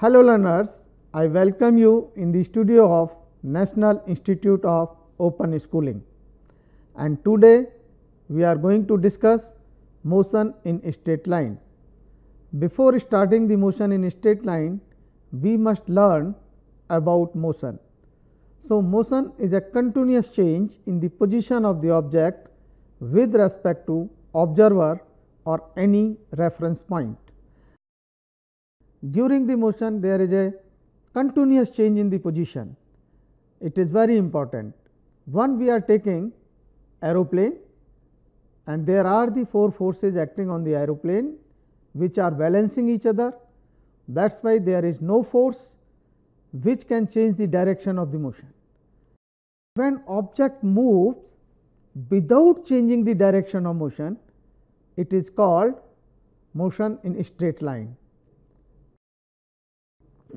Hello learners, I welcome you in the studio of National Institute of Open Schooling, and today we are going to discuss motion in a straight line. Before starting the motion in a straight line, we must learn about motion. So, motion is a continuous change in the position of the object with respect to observer or any reference point. During the motion, there is a continuous change in the position. It is very important. One, we are taking aeroplane, and there are the four forces acting on the aeroplane which are balancing each other. That is why there is no force which can change the direction of the motion. When object moves without changing the direction of motion, it is called motion in a straight line.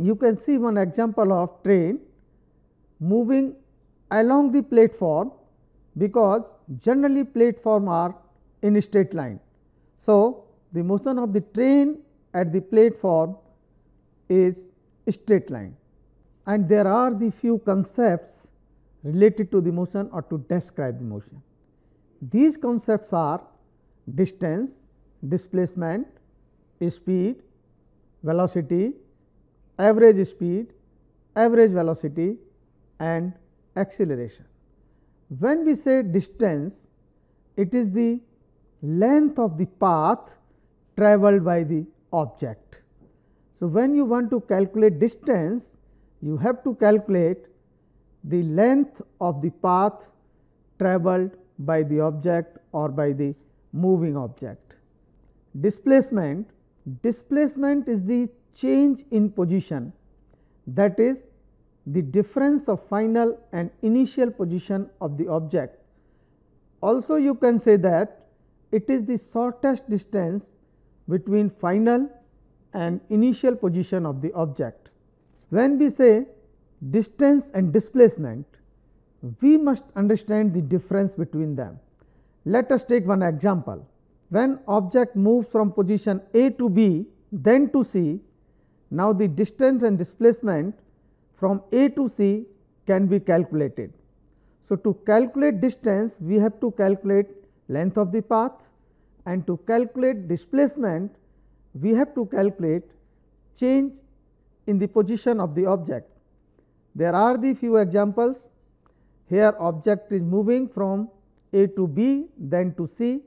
You can see one example of train moving along the platform, because generally platform are in a straight line. So, the motion of the train at the platform is a straight line, and there are the few concepts related to the motion or to describe the motion. These concepts are distance, displacement, speed, velocity, average speed, average velocity and acceleration. When we say distance, it is the length of the path travelled by the object. So, when you want to calculate distance, you have to calculate the length of the path travelled by the object or by the moving object. Displacement is the change in position, that is the difference of final and initial position of the object. Also you can say that it is the shortest distance between final and initial position of the object. When we say distance and displacement, we must understand the difference between them. Let us take one example. When object moves from position A to B, then to C, now the distance and displacement from A to C can be calculated. So, to calculate distance, we have to calculate length of the path, and to calculate displacement, we have to calculate change in the position of the object. There are the few examples. Here object is moving from A to B, then to C,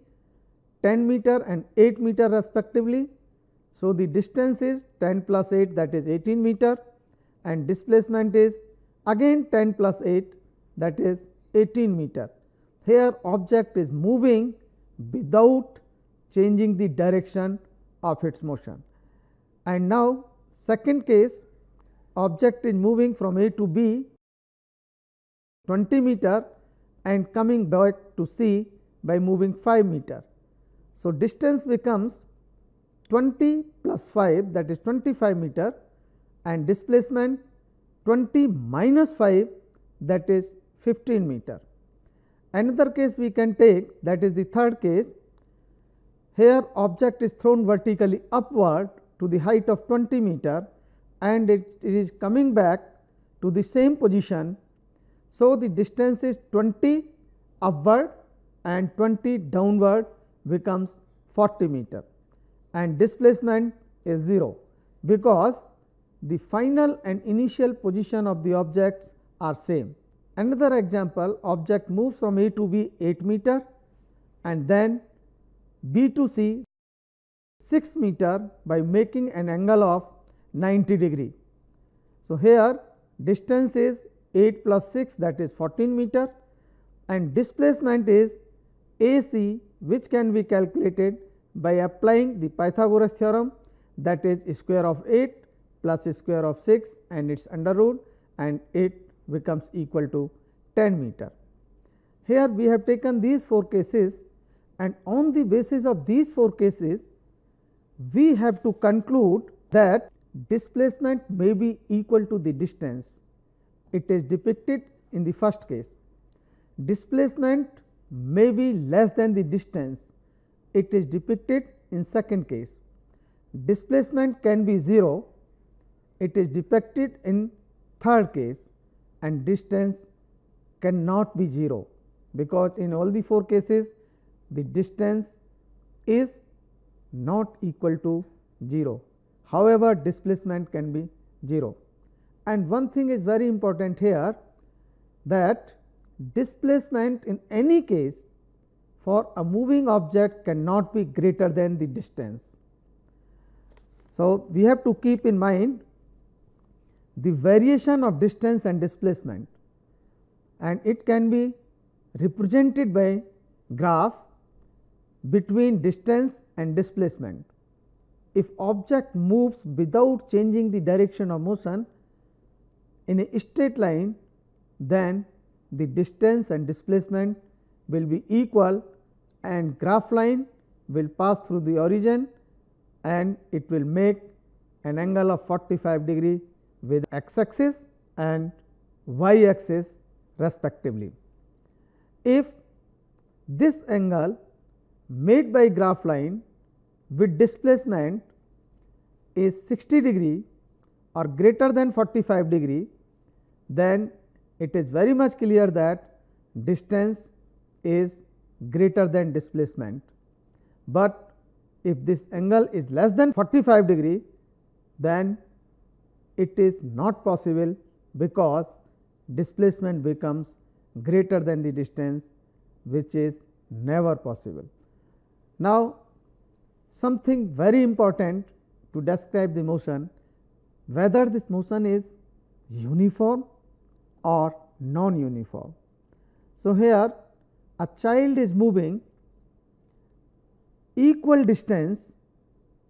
10 meter and 8 meter respectively. So, the distance is 10 plus 8, that is 18 meter, and displacement is again 10 plus 8, that is 18 meter. Here object is moving without changing the direction of its motion. And now second case, object is moving from A to B 20 meter and coming back to C by moving 5 meter. So, distance becomes 20 plus 5, that is 25 meter, and displacement 20 minus 5, that is 15 meter. Another case we can take, that is the third case. Here object is thrown vertically upward to the height of 20 meter, and it is coming back to the same position. So, the distance is 20 upward and 20 downward becomes 40 meter, and displacement is 0, because the final and initial position of the objects are same. Another example, object moves from A to B 8 meter and then B to C 6 meter by making an angle of 90 degree. So, here distance is 8 plus 6, that is 14 meter, and displacement is AC, which can be calculated by applying the Pythagoras theorem, that is square of 8 plus square of 6 and its under root, and 8 becomes equal to 10 meter. Here we have taken these four cases, and on the basis of these four cases we have to conclude that displacement may be equal to the distance. It is depicted in the first case. Displacement may be less than the distance. It is depicted in second case. Displacement can be 0. it is depicted in third case, and distance cannot be 0, because in all the 4 cases the distance is not equal to 0. However, displacement can be 0. And one thing is very important here, that displacement in any case for a moving object cannot be greater than the distance. So, we have to keep in mind the variation of distance and displacement, and it can be represented by graph between distance and displacement. If object moves without changing the direction of motion in a straight line, then the distance and displacement will be equal, and graph line will pass through the origin and it will make an angle of 45 degree with x axis and y axis respectively. If this angle made by graph line with displacement is 60 degree or greater than 45 degree, then it is very much clear that distance is greater than displacement. But if this angle is less than 45 degree, then it is not possible, because displacement becomes greater than the distance, which is never possible. Now, something very important to describe the motion, whether this motion is uniform or non-uniform. So, here a child is moving equal distance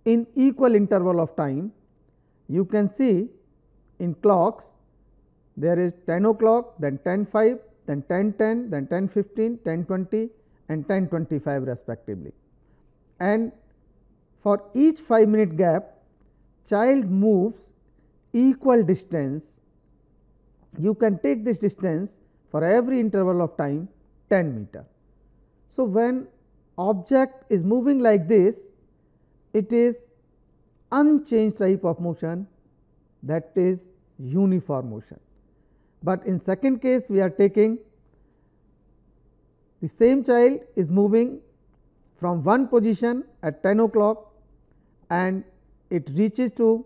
in equal interval of time. You can see in clocks there is 10 o'clock, then 10:05, then 10:10, then 10:15, 10:20 and 10:25 respectively. And for each 5-minute gap, child moves equal distance. You can take this distance for every interval of time 10 meter. So, when object is moving like this, it is unchanged type of motion, that is uniform motion. But in second case, we are taking the same child is moving from one position at 10 o'clock and it reaches to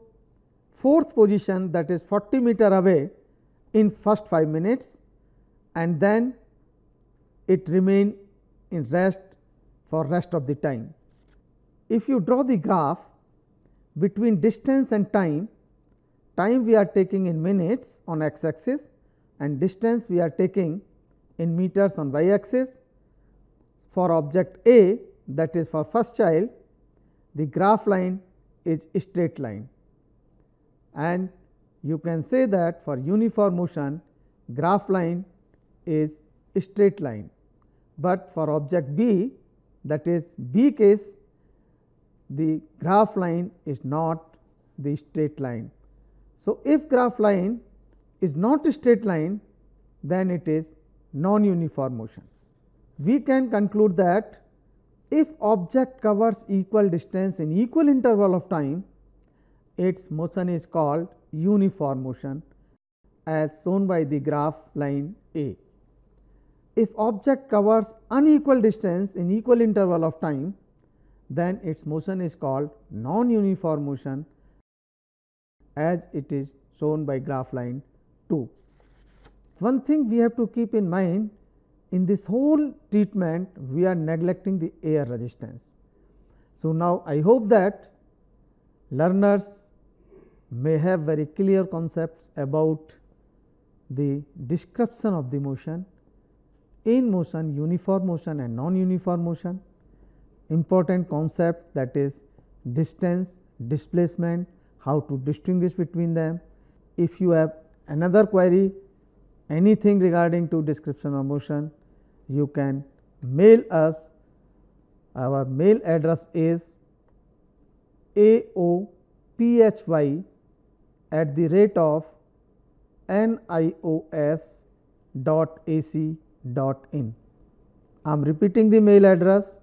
fourth position, that is 40 meter away in first 5 minutes, and then it remain in rest for rest of the time. If you draw the graph between distance and time, time we are taking in minutes on x axis and distance we are taking in meters on y axis. For object A, that is for first child, the graph line is straight line, and you can say that for uniform motion graph line is straight line, but for object B, that is B case, the graph line is not the straight line. So, if graph line is not a straight line, then it is non-uniform motion. We can conclude that if object covers equal distance in equal interval of time, its motion is called uniform motion, as shown by the graph line A. If object covers unequal distance in equal interval of time, then its motion is called non-uniform motion, as it is shown by graph line 2. One thing we have to keep in mind, in this whole treatment we are neglecting the air resistance. So, now I hope that learners may have very clear concepts about the description of the motion, in motion, uniform motion and non-uniform motion, important concept, that is distance, displacement, how to distinguish between them. If you have another query, anything regarding to description of motion, you can mail us. Our mail address is aophy@nios.ac.in. I am repeating the mail address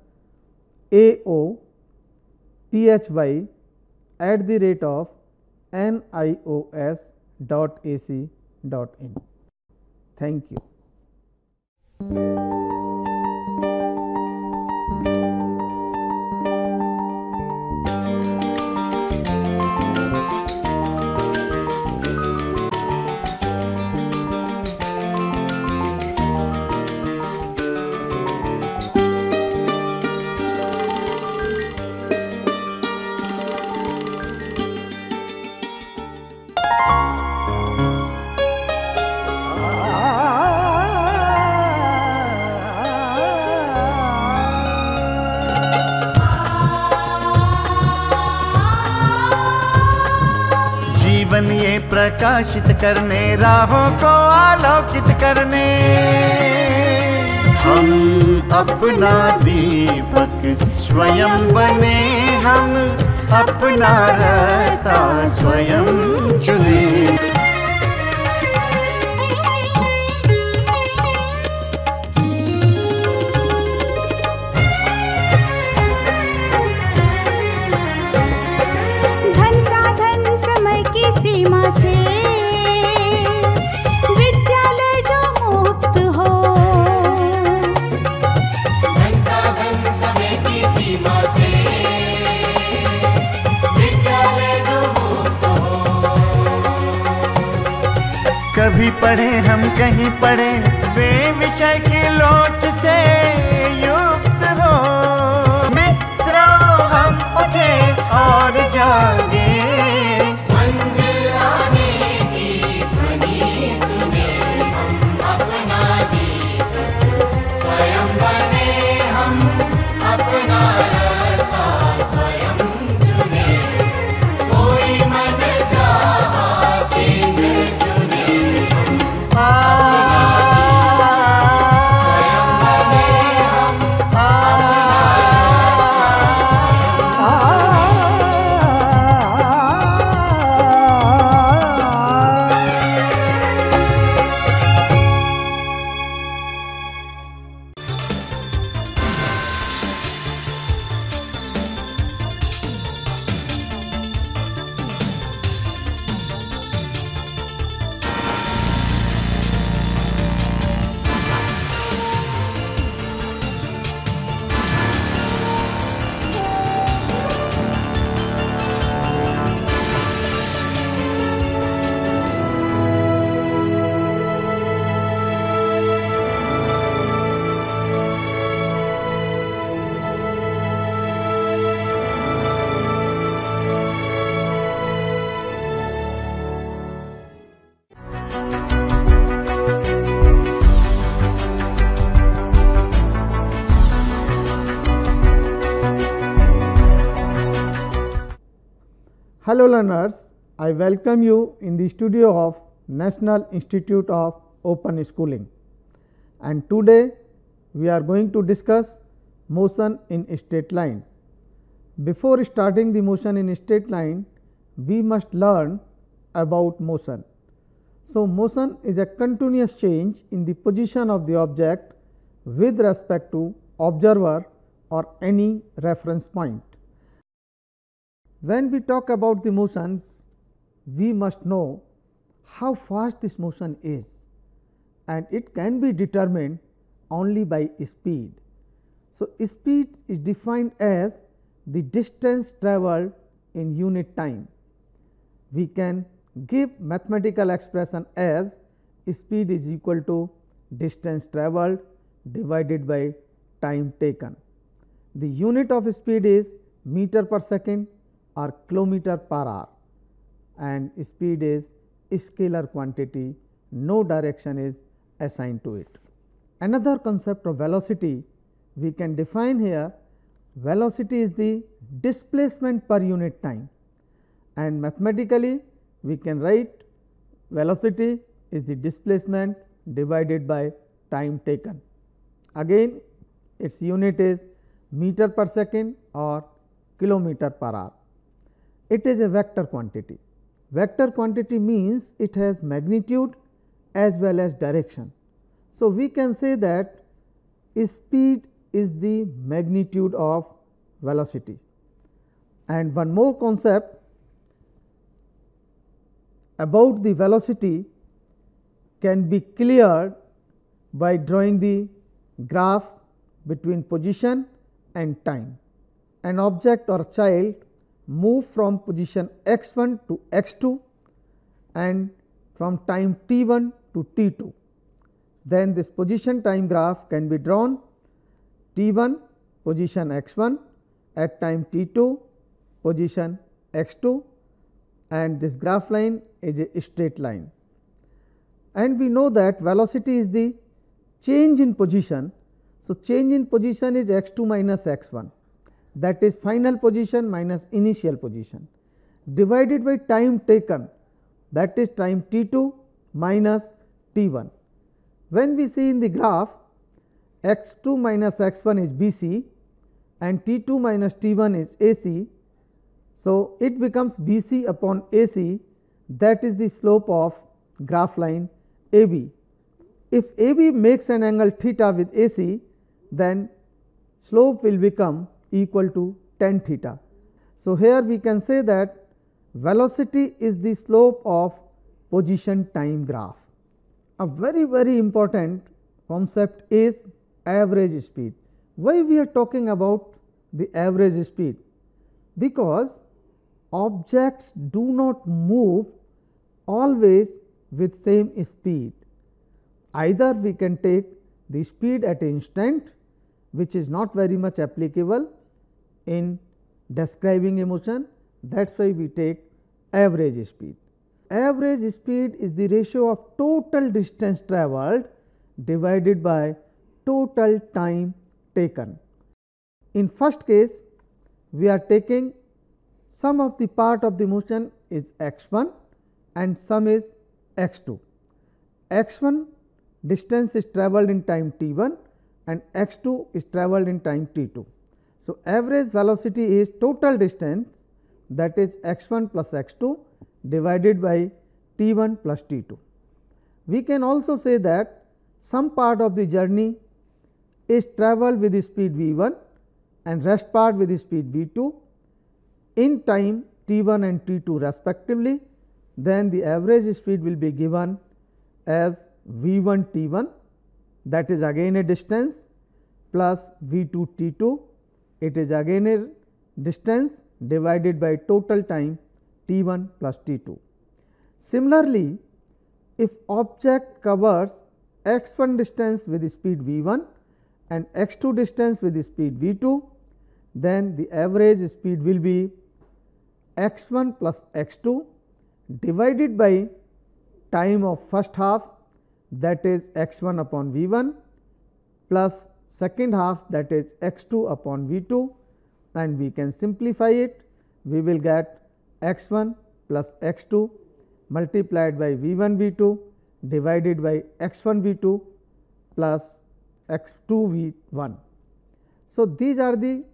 aophy@nios.ac.in. nios.ac.in. Thank you. जीवन ये प्रकाशित करने, राहों को आलोकित करने, हम अपना दीपक स्वयं बने, हम अपना रास्ता स्वयं चुने। सीमा से विद्यालय जो मुक्त हो, धन साधन समय की सीमा से विद्यालय जो मुक्त हो। कभी पढ़े हम कहीं पढ़े, वे विषय की लोच से युक्त हो। मित्रों हम उठे और जागे, Hello learners, I welcome you in the studio of National Institute of Open Schooling, and today we are going to discuss motion in straight line. Before starting the motion in straight line, we must learn about motion. So, motion is a continuous change in the position of the object with respect to observer or any reference point. When we talk about the motion, we must know how fast this motion is, and it can be determined only by speed. So, speed is defined as the distance travelled in unit time. We can give mathematical expression as speed is equal to distance travelled divided by time taken. The unit of speed is meter per second or kilometer per hour, and speed is scalar quantity, no direction is assigned to it. Another concept of velocity we can define here. Velocity is the displacement per unit time, and mathematically we can write velocity is the displacement divided by time taken. Again its unit is meter per second or kilometer per hour. It is a vector quantity. Vector quantity means it has magnitude as well as direction. So, we can say that speed is the magnitude of velocity. And one more concept, about the velocity can be cleared by drawing the graph between position and time. An object or child move from position x1 to x2 and from time t1 to t2. Then this position time graph can be drawn. T1 position x1, at time t2 position x2, and this graph line is a straight line. And we know that velocity is the change in position. So, change in position is x2 minus x1, that is final position minus initial position, divided by time taken, that is time t2 minus t1. When we see in the graph, x2 minus x1 is BC and t2 minus t1 is AC. So, it becomes BC upon AC, that is the slope of graph line AB. If AB makes an angle theta with AC, then slope will become equal to tan theta. So, here we can say that velocity is the slope of position time graph. A very important concept is average speed. Why we are talking about the average speed? Because objects do not move always with same speed. Either we can take the speed at instant, which is not very much applicable in describing a motion, that is why we take average speed. Average speed is the ratio of total distance travelled divided by total time taken. In first case, we are taking sum of the part of the motion is x1 and sum is x2. x1 distance is travelled in time t1 and x2 is travelled in time t2. So, average velocity is total distance, that is x1 plus x2 divided by t1 plus t2. We can also say that some part of the journey is travelled with the speed v1 and rest part with the speed v2 in time t1 and t2 respectively. Then the average speed will be given as v1 t1, that is again a distance, plus v2 t2, it is again a distance divided by total time t1 plus t2. Similarly, if object covers x1 distance with the speed v1 and x2 distance with the speed v2, then the average speed will be x1 plus x2 divided by time of first half, that is x1 upon v1 plus second half, that is x2 upon v2, and we can simplify it. We will get x1 plus x2 multiplied by v1 v2 divided by x1 v2 plus x2 v1. So, these are the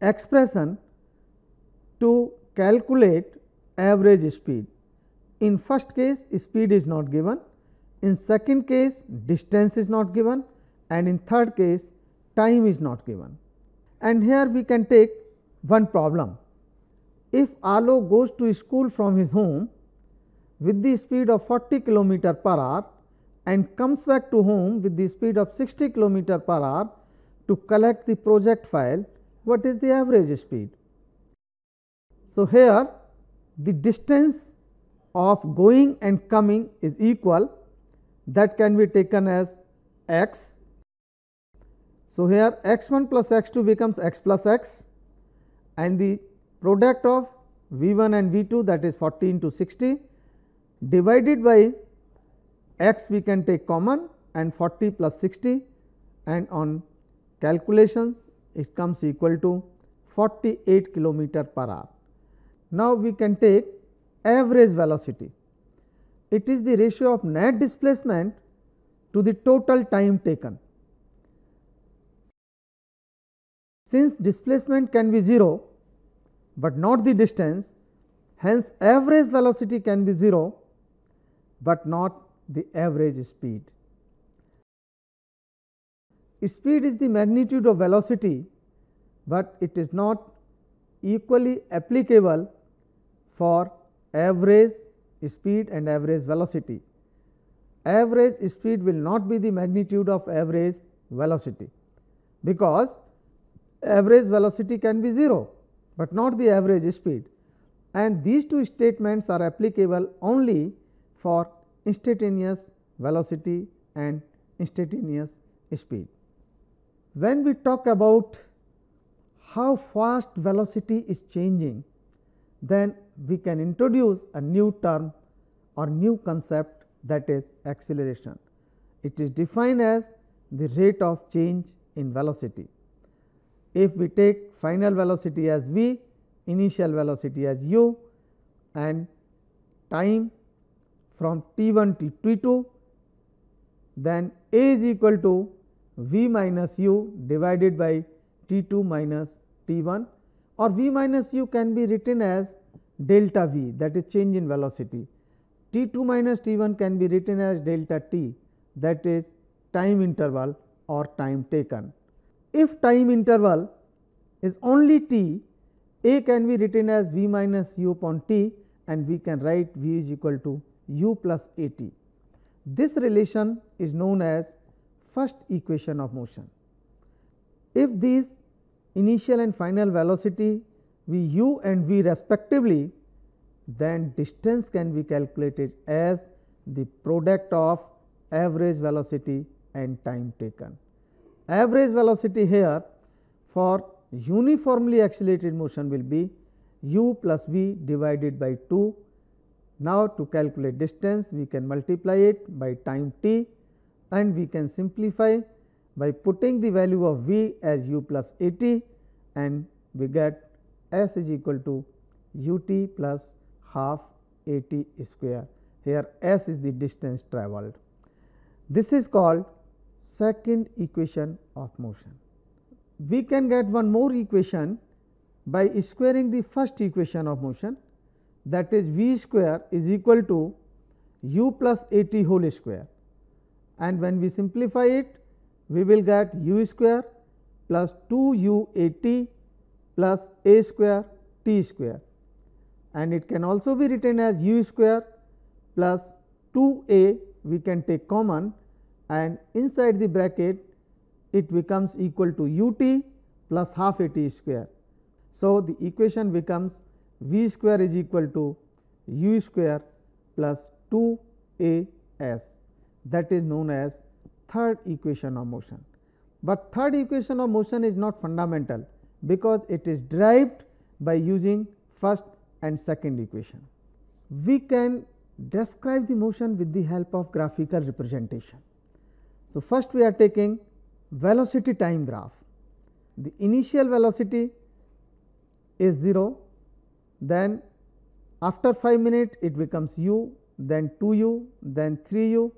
expression to calculate average speed. In first case, speed is not given, in second case distance is not given, and in third case time is not given. And here we can take one problem. If Alok goes to school from his home with the speed of 40 km per hour and comes back to home with the speed of 60 km per hour to collect the project file, what is the average speed? So, here the distance of going and coming is equal, that can be taken as x. So, here x1 plus x2 becomes x plus x, and the product of v1 and v2, that is 40 into 60 divided by x, we can take common, and 40 plus 60, and on calculations it comes equal to 48 km per hour. Now, we can take average velocity. It is the ratio of net displacement to the total time taken. Since displacement can be 0, but not the distance, hence average velocity can be 0, but not the average speed. Speed is the magnitude of velocity, but it is not equally applicable for average speed and average velocity. Average speed will not be the magnitude of average velocity, because average velocity can be 0, but not the average speed, and these two statements are applicable only for instantaneous velocity and instantaneous speed. When we talk about how fast velocity is changing, then we can introduce a new term or new concept, that is acceleration. It is defined as the rate of change in velocity. If we take final velocity as v, initial velocity as u, and time from t1 to t2, then a is equal to v minus u divided by t2 minus t1, or v minus u can be written as delta v, that is change in velocity. T2 minus t1 can be written as delta t, that is time interval or time taken. If time interval is only t, a can be written as v minus u upon t, and we can write v is equal to u plus a t. This relation is known as first equation of motion. If these initial and final velocity v u and v respectively, then distance can be calculated as the product of average velocity and time taken. Average velocity here for uniformly accelerated motion will be u plus v divided by 2. Now, to calculate distance, we can multiply it by time t, and we can simplify by putting the value of v as u plus a t, and we get s is equal to u t plus half a t square. Here s is the distance travelled. This is called second equation of motion. We can get one more equation by squaring the first equation of motion, that is v square is equal to u plus a t whole square, and when we simplify it, we will get u square plus 2 u a t plus a square t square, and it can also be written as u square plus 2 a, we can take common, and inside the bracket it becomes equal to u t plus half a t square. So, the equation becomes v square is equal to u square plus 2 a s, that is known as third equation of motion. But third equation of motion is not fundamental, because it is derived by using first and second equation. We can describe the motion with the help of graphical representation. So, first we are taking velocity time graph. The initial velocity is 0, then after 5 minutes it becomes u, then 2 u, then 3 u,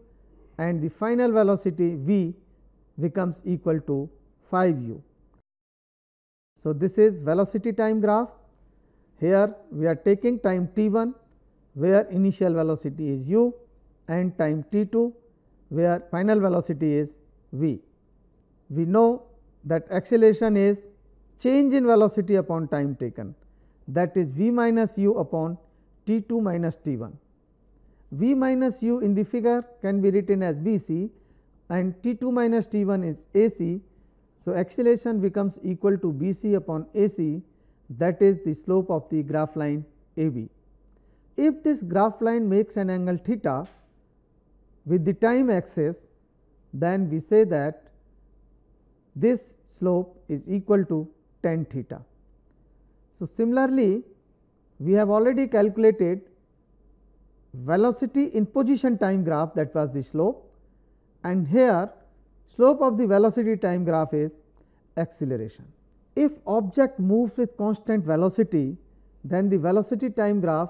and the final velocity v becomes equal to 5 u. So, this is velocity time graph. Here we are taking time t1, where initial velocity is u, and time t2, where final velocity is v. We know that acceleration is change in velocity upon time taken, that is v minus u upon t2 minus t1. V minus u in the figure can be written as b c, and t2 minus t1 is a c. So, acceleration becomes equal to b c upon a c, that is the slope of the graph line a b. If this graph line makes an angle theta with the time axis, then we say that this slope is equal to tan theta. So, similarly, we have already calculated velocity in position time graph, that was the slope, and here slope of the velocity time graph is acceleration. If object moves with constant velocity, then the velocity time graph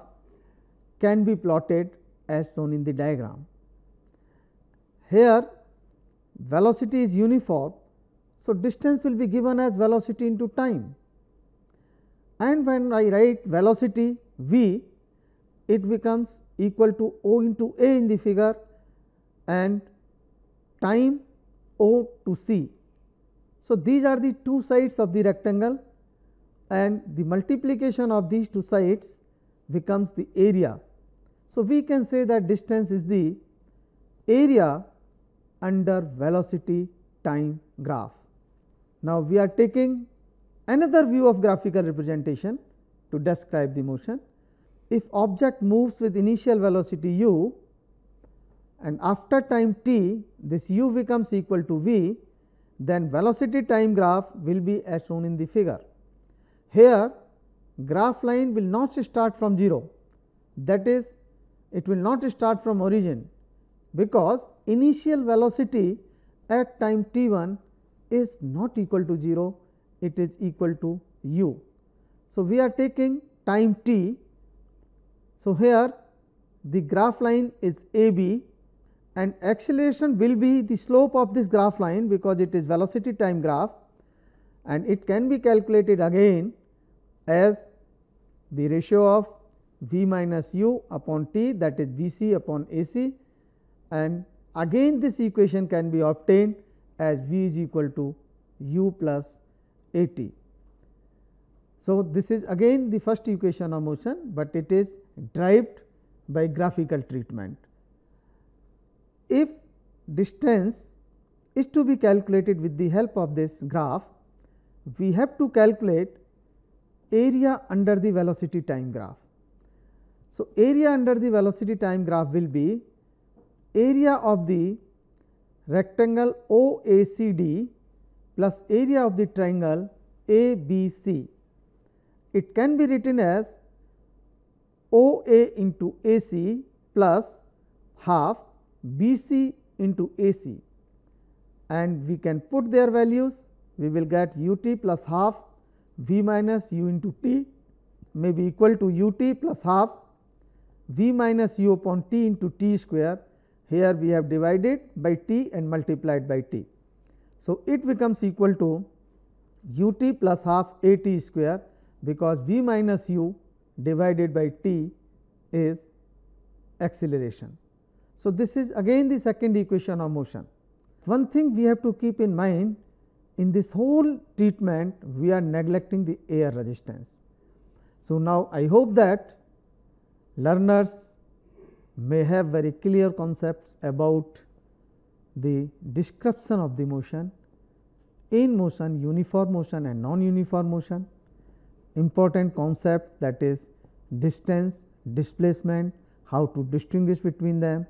can be plotted as shown in the diagram. Here velocity is uniform, so distance will be given as velocity into time, and when I write velocity v, it becomes equal to O into A in the figure and time O to C. So, these are the two sides of the rectangle, and the multiplication of these two sides becomes the area. So, we can say that distance is the area under velocity time graph. Now, we are taking another view of graphical representation to describe the motion. If object moves with initial velocity u and after time t this u becomes equal to v, then velocity time graph will be as shown in the figure. Here graph line will not start from 0, that is it will not start from origin, because initial velocity at time t1 is not equal to 0, it is equal to u. So, we are taking time t. So, here the graph line is a b and acceleration will be the slope of this graph line, because it is velocity time graph, and it can be calculated again as the ratio of v minus u upon t, that is b c upon a c, and again this equation can be obtained as v is equal to u plus a t. So, this is again the first equation of motion, but it is derived by graphical treatment. If distance is to be calculated with the help of this graph, we have to calculate area under the velocity time graph. So, area under the velocity time graph will be area of the rectangle OACD plus area of the triangle ABC. It can be written as OA into AC plus half BC into AC, and we can put their values. We will get UT plus half V minus U into T may be equal to UT plus half V minus U upon T into T square. Here we have divided by T and multiplied by T. So, it becomes equal to UT plus half AT square, because V minus U divided by T is acceleration. So, this is again the second equation of motion. One thing we have to keep in mind, in this whole treatment we are neglecting the air resistance. So, now I hope that learners may have very clear concepts about the description of the motion, in motion, uniform motion and non-uniform motion, important concept, that is distance, displacement, how to distinguish between them,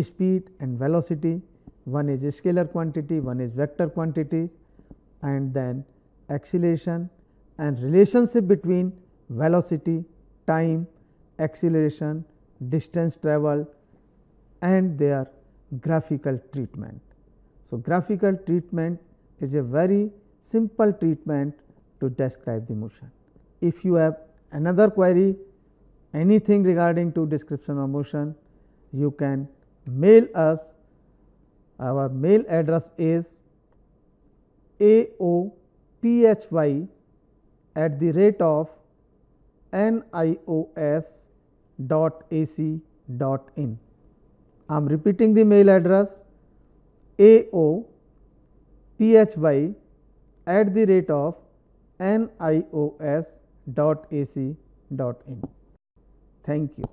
speed and velocity, one is scalar quantity, one is vector quantities, and then acceleration and relationship between velocity, time, acceleration, distance traveled and their graphical treatment. So, graphical treatment is a very simple treatment to describe the motion. If you have another query, anything regarding to description of motion, you can mail us. Our mail address is aophy@nios.ac.in. I am repeating the mail address aophy@nios.ac.in. Thank you.